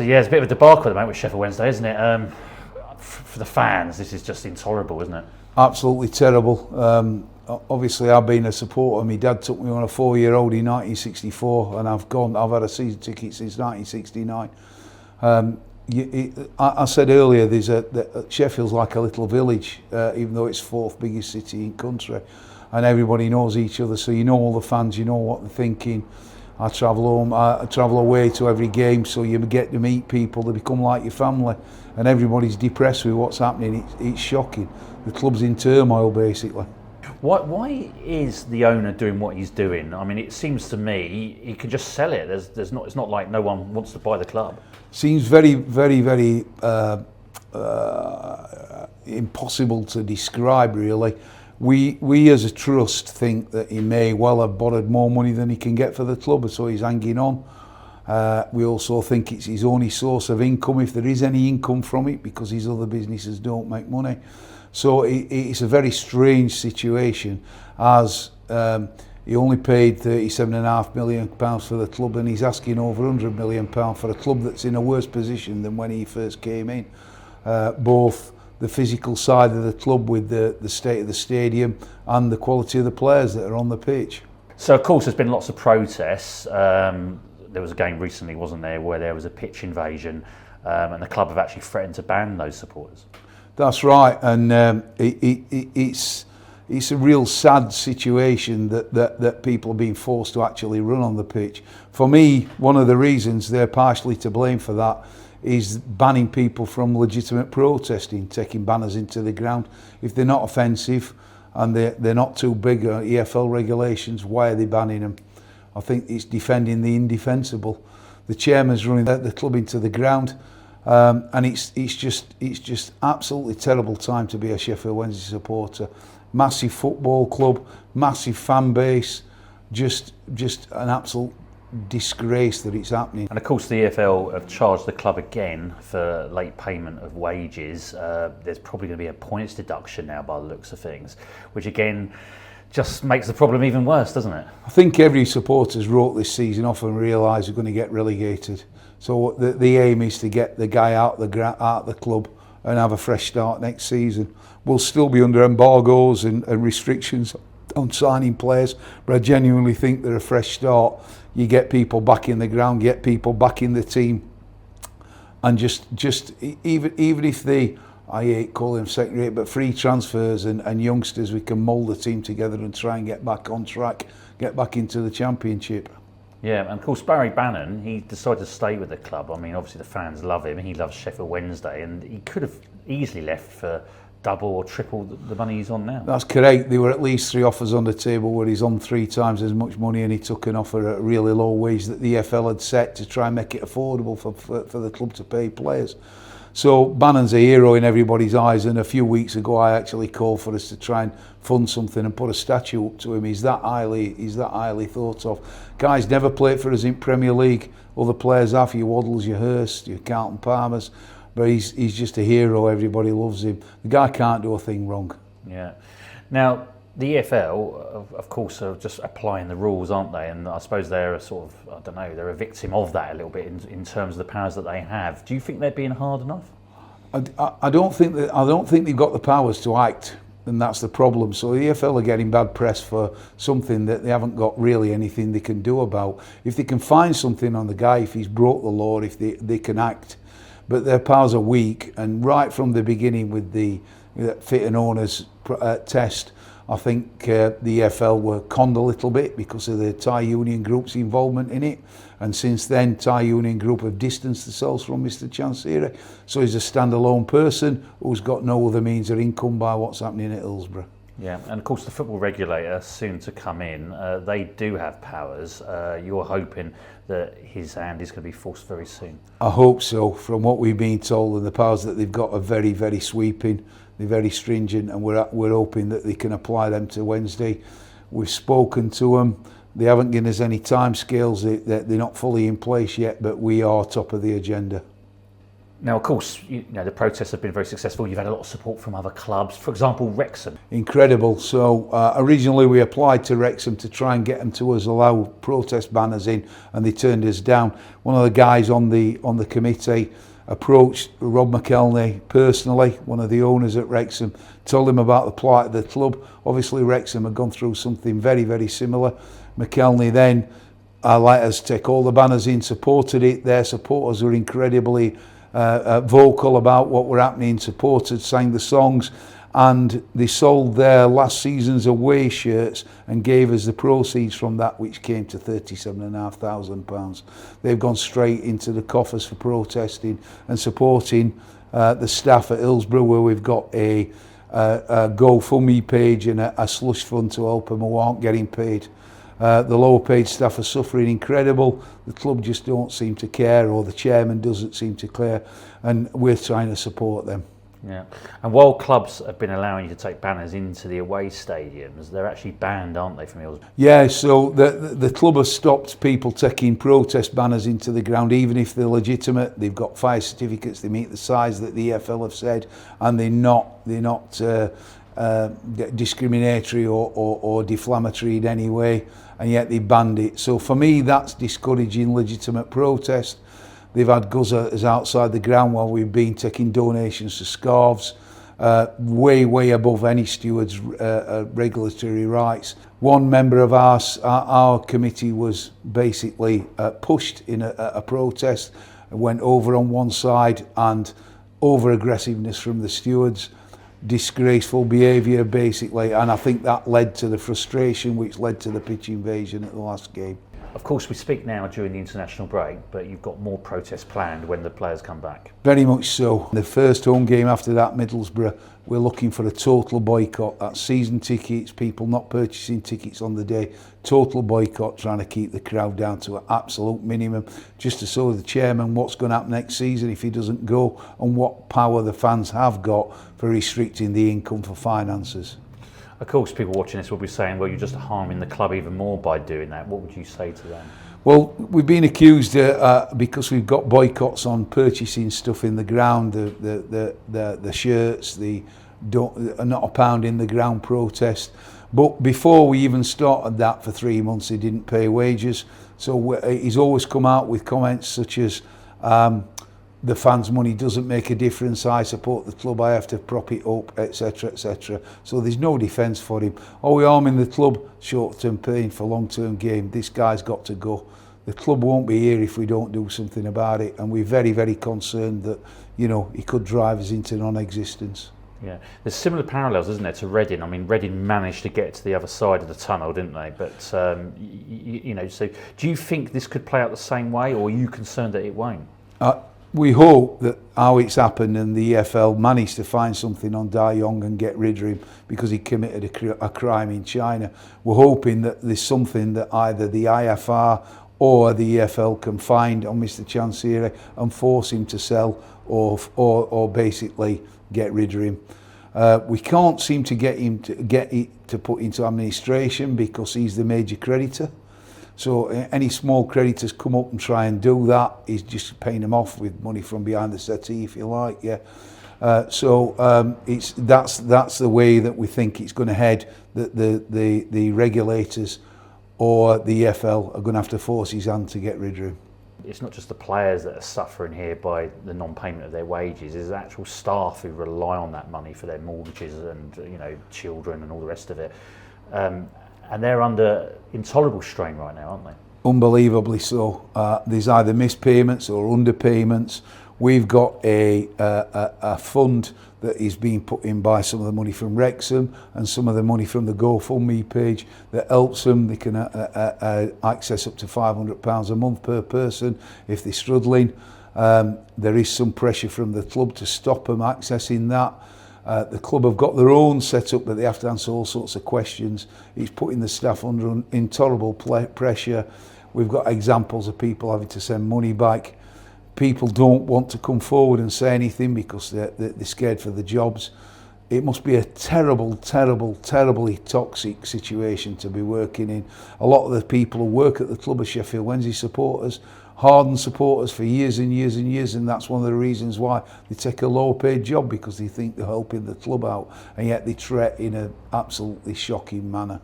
So yeah, it's a bit of a debacle at the moment with Sheffield Wednesday, isn't it? For the fans, this is just intolerable, isn't it? Absolutely terrible. Obviously, I've been a supporter. My dad took me on a 4-year-old in 1964, and I've had a season ticket since 1969. I said earlier, Sheffield's like a little village, even though it's fourth biggest city in country, and everybody knows each other. So you know all the fans, you know what they're thinking. I travel home, I travel away to every game, so you get to meet people. They become like your family, and everybody's depressed with what's happening. It's shocking. The club's in turmoil, basically. Why is the owner doing what he's doing? I mean, it seems to me he could just sell it. It's not like no one wants to buy the club. Seems very, very, very impossible to describe, really. We as a trust think that he may well have borrowed more money than he can get for the club, so he's hanging on. We also think it's his only source of income, if there is any income from it, because his other businesses don't make money. So it's a very strange situation, as he only paid £37.5 million for the club, and he's asking over £100 million for a club that's in a worse position than when he first came in. Both the physical side of the club with the state of the stadium and the quality of the players that are on the pitch. So of course there's been lots of protests. There was a game recently, wasn't there, where there was a pitch invasion, and the club have actually threatened to ban those supporters. That's right, and it's a real sad situation that people are being forced to actually run on the pitch. For me, one of the reasons they're partially to blame for that is banning people from legitimate protesting, taking banners into the ground. If they're not offensive and they're not too big, EFL regulations, why are they banning them? I think it's defending the indefensible. The chairman's running the club into the ground, and it's just absolutely terrible time to be a Sheffield Wednesday supporter. Massive football club, massive fan base, just an absolute disgrace that it's happening. And of course the EFL have charged the club again for late payment of wages. There's probably going to be a points deduction now by the looks of things, which again just makes the problem even worse, doesn't it? I think every supporter's wrote this season off and realised we're going to get relegated. So the aim is to get the guy out the club and have a fresh start next season. We'll still be under embargoes and restrictions on signing players, but I genuinely think that a fresh start, you get people back in the ground, get people back in the team, and just even if they, I hate calling them second rate, but free transfers and youngsters, we can mould the team together and try and get back on track, get back into the Championship. Yeah, and of course Barry Bannon, he decided to stay with the club. I mean, obviously the fans love him, he loves Sheffield Wednesday, and he could have easily left for double or triple the money he's on now. That's correct. There were at least 3 offers on the table where he's on 3 times as much money, and he took an offer at a really low wage that the EFL had set to try and make it affordable for the club to pay players. So Bannon's a hero in everybody's eyes, and a few weeks ago I actually called for us to try and fund something and put a statue up to him. He's that highly thought of. Guy's never played for us in Premier League. Other players have, your Waddles, your Hurst, your Carlton Palmers, but he's just a hero. Everybody loves him. The guy can't do a thing wrong. Yeah. Now the EFL, of course, are just applying the rules, aren't they? And I suppose they're a sort of, I don't know, they're a victim of that a little bit in terms of the powers that they have. Do you think they're being hard enough? I don't think they've got the powers to act, and that's the problem. So the EFL are getting bad press for something that they haven't got really anything they can do about. If they can find something on the guy, if he's broke the law, if they can act, but their powers are weak. And right from the beginning with the fit and owners test, I think the EFL were conned a little bit because of the Thai Union Group's involvement in it, and since then Thai Union Group have distanced themselves from Mr Chansiri, so he's a standalone person who's got no other means of income by what's happening at Hillsborough. Yeah, and of course the football regulator soon to come in, they do have powers. You're hoping that his hand is going to be forced very soon. I hope so. From what we've been told, and the powers that they've got are very, very sweeping. They're very stringent, and we're hoping that they can apply them to Wednesday. We've spoken to them. They haven't given us any time scales. They're not fully in place yet, but we are top of the agenda. Now, of course, the protests have been very successful. You've had a lot of support from other clubs. For example, Wrexham. Incredible. So originally we applied to Wrexham to try and get them to us allow protest banners in, and they turned us down. One of the guys on the committee approached Rob McElhenney personally, one of the owners at Wrexham, told him about the plight of the club. Obviously Wrexham had gone through something very, very similar. McElhenney then let us take all the banners in, supported it. Their supporters were incredibly vocal about what were happening, supported, sang the songs, and they sold their last season's away shirts and gave us the proceeds from that, which came to £37,500. They've gone straight into the coffers for protesting and supporting the staff at Middlesbrough, where we've got a GoFundMe page and a slush fund to help them who aren't getting paid. The lower paid staff are suffering incredible. The club just don't seem to care, or the chairman doesn't seem to care, and we're trying to support them. Yeah, and while clubs have been allowing you to take banners into the away stadiums, they're actually banned, aren't they, from Middlesbrough? Yeah, so the club has stopped people taking protest banners into the ground, even if they're legitimate. They've got fire certificates, they meet the size that the EFL have said, and they're not discriminatory or deflammatory in any way, and yet they banned it. So for me, that's discouraging legitimate protest. They've had guzzers outside the ground while we've been taking donations to scarves, way above any steward's regulatory rights. One member of our committee was basically pushed in a protest, went over on one side, and over aggressiveness from the stewards, disgraceful behaviour basically, and I think that led to the frustration which led to the pitch invasion at the last game. Of course, we speak now during the international break, but you've got more protests planned when the players come back. Very much so. The first home game after that, Middlesbrough, we're looking for a total boycott. That's season tickets, people not purchasing tickets on the day. Total boycott, trying to keep the crowd down to an absolute minimum, just to show the chairman what's going to happen next season if he doesn't go, and what power the fans have got for restricting the income for finances. Of course, people watching this will be saying, well, you're just harming the club even more by doing that. What would you say to them? Well, we've been accused because we've got boycotts on purchasing stuff in the ground, the shirts, the not a pound in the ground protest. But before we even started that, for 3 months, he didn't pay wages. So he's always come out with comments such as, the fans' money doesn't make a difference, I support the club, I have to prop it up, etc, etc. So there's no defence for him. Oh, we're harming the club, short-term pain for long-term gain. This guy's got to go. The club won't be here if we don't do something about it, and we're very, very concerned that, he could drive us into non-existence. Yeah, there's similar parallels, isn't there, to Reading? I mean, Reading managed to get to the other side of the tunnel, didn't they? But, so do you think this could play out the same way, or are you concerned that it won't? We hope that how it's happened and the EFL managed to find something on Da Yong and get rid of him because he committed a crime in China. We're hoping that there's something that either the IFR or the EFL can find on Mr. Chansiri and force him to sell or basically get rid of him. We can't seem to get him to put into administration because he's the major creditor. So any small creditors come up and try and do that, he's just paying them off with money from behind the settee, if you like. Yeah. That's the way that we think it's going to head. That the regulators or the EFL are going to have to force his hand to get rid of him. It's not just the players that are suffering here by the non-payment of their wages. There's actual staff who rely on that money for their mortgages and children and all the rest of it. And they're under intolerable strain right now, aren't they? Unbelievably so. There's either missed payments or underpayments. We've got a fund that is being put in by some of the money from Wrexham and some of the money from the GoFundMe page that helps them. They can access up to £500 a month per person if they're struggling. There is some pressure from the club to stop them accessing that. The club have got their own setup, but they have to answer all sorts of questions. It's putting the staff under intolerable pressure. We've got examples of people having to send money back. People don't want to come forward and say anything because they're scared for the jobs. It must be a terrible, terribly toxic situation to be working in. A lot of the people who work at the club are Sheffield Wednesday supporters. hardened supporters for years and years and years, and that's one of the reasons why they take a low paid job, because they think they're helping the club out, and yet they treat in an absolutely shocking manner.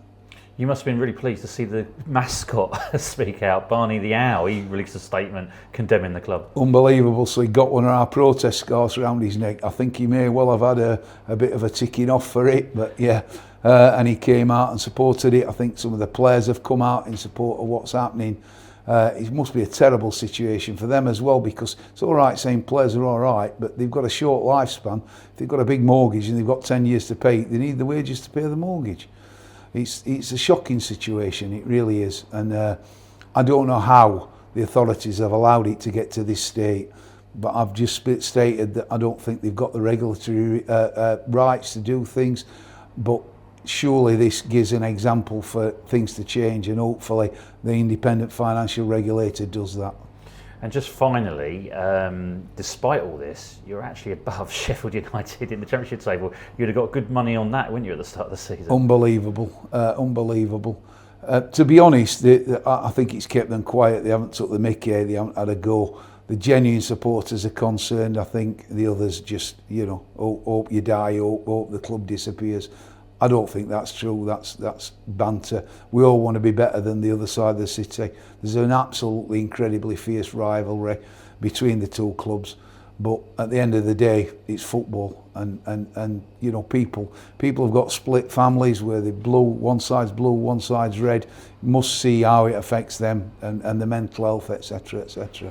You must have been really pleased to see the mascot speak out. Barney the Owl, he released a statement condemning the club. Unbelievable. So he got one of our protest scarves around his neck. I think he may well have had a bit of a ticking off for it, but yeah. And he came out and supported it. I think some of the players have come out in support of what's happening. It must be a terrible situation for them as well, because it's all right saying players are all right, but they've got a short lifespan. If they've got a big mortgage and they've got 10 years to pay, they need the wages to pay the mortgage. It's a shocking situation, it really is, and I don't know how the authorities have allowed it to get to this state, but I've just stated that I don't think they've got the regulatory rights to do things, but surely this gives an example for things to change, and hopefully the independent financial regulator does that. And just finally, despite all this, you're actually above Sheffield United in the Championship table. You'd have got good money on that, wouldn't you, at the start of the season? Unbelievable, unbelievable. To be honest, I think it's kept them quiet. They haven't took the mickey, they haven't had a go. The genuine supporters are concerned. I think the others just, hope you die, hope the club disappears. I don't think that's true. That's banter. We all want to be better than the other side of the city. There's an absolutely incredibly fierce rivalry between the two clubs, but at the end of the day, it's football, and people have got split families where they blue, one side's blue, one side's red. You must see how it affects them and the mental health, etc., etc.